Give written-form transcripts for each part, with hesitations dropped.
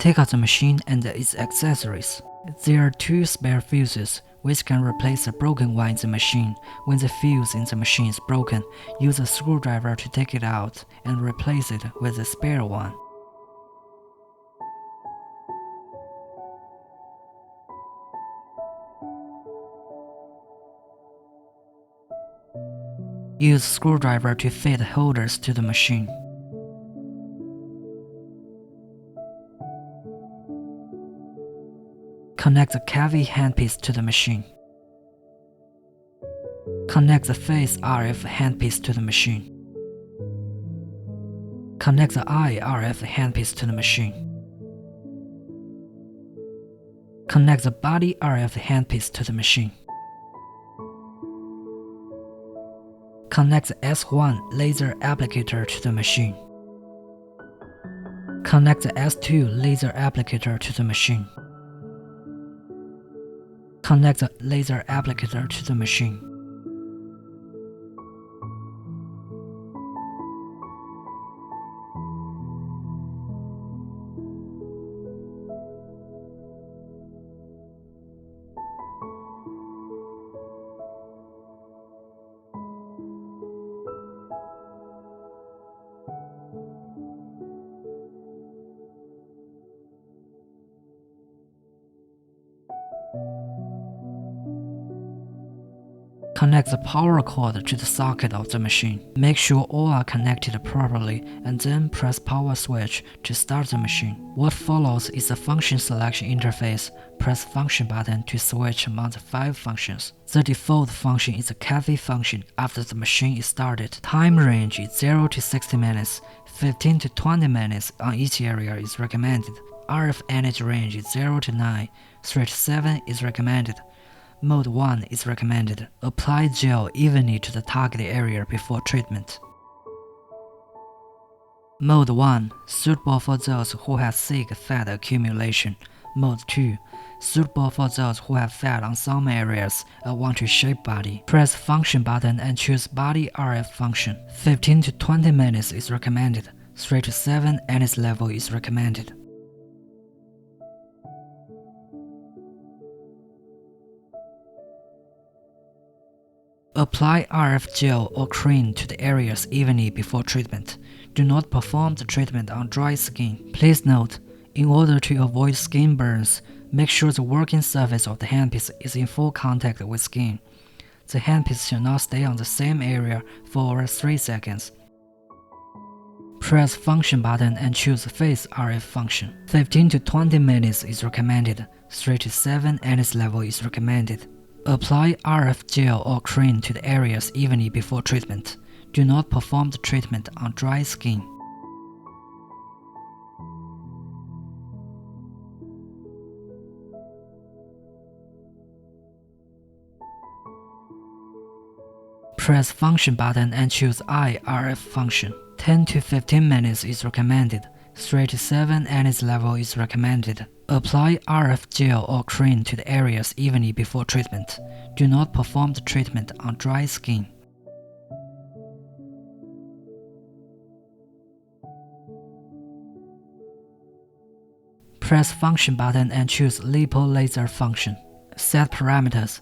Take out the machine and its accessories. There are 2 spare fuses, which can replace the broken one in the machine. When the fuse in the machine is broken, use a screwdriver to take it out and replace it with the spare one. Use screwdriver to fit holders to the machine. Connect the Cavi handpiece to the machine. Connect the phase RF handpiece to the machine. Connect the I RF handpiece to the machine. Connect the body RF handpiece to the machine. Connect the S1 laser applicator to the machine. Connect the S2 laser applicator to the machine. Connect the laser applicator to the machine. Connect the power cord to the socket of the machine. Make sure all are connected properly and then press power switch to start the machine. What follows is the function selection interface. Press function button to switch among the 5 functions. The default function is the Cavi function after the machine is started. Time range is 0 to 60 minutes. 15 to 20 minutes on each area is recommended. RF energy range is 0 to 9. 3 to 7 is recommended. Mode 1 is recommended. Apply gel evenly to the target area before treatment. Mode 1, suitable for those who have thick fat accumulation. Mode 2, suitable for those who have fat on some areas and want to shape body. Press function button and choose body RF function. 15 to 20 minutes is recommended. 3 to 7 NS level is recommended. Apply RF gel or cream to the areas evenly before treatment. Do not perform the treatment on dry skin. Please note, in order to avoid skin burns, make sure the working surface of the handpiece is in full contact with skin. The handpiece should not stay on the same area for over 3 seconds. Press function button and choose phase RF function. 15 to 20 minutes is recommended. 3 to 7 NS level is recommended. Apply RF gel or cream to the areas evenly before treatment. Do not perform the treatment on dry skin. Press function button and choose I RF function. 10 to 15 minutes is recommended. 3 to 7 NS level is recommended. Apply RF gel or cream to the areas evenly before treatment. Do not perform the treatment on dry skin. Press function button and choose lipo laser function. Set parameters.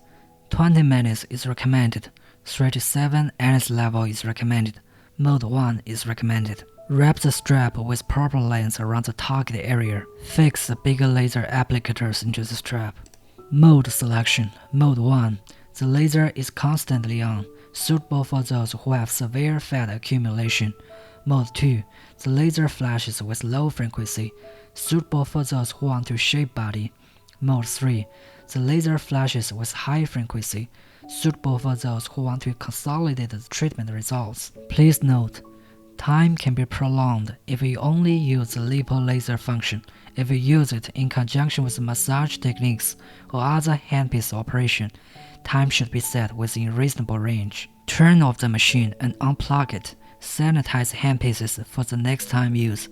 20 minutes is recommended. 3 to 7 NS level is recommended. Mode 1 is recommended. Wrap the strap with proper length around the target area. Fix the bigger laser applicators into the strap. Mode selection. Mode 1. The laser is constantly on, suitable for those who have severe fat accumulation. Mode 2. The laser flashes with low frequency, suitable for those who want to shape body. Mode 3. The laser flashes with high frequency, suitable for those who want to consolidate the treatment results. Please note, time can be prolonged if you only use the lipo laser function. If you use it in conjunction with massage techniques or other handpiece operation, time should be set within reasonable range. Turn off the machine and unplug it. Sanitize handpieces for the next time use.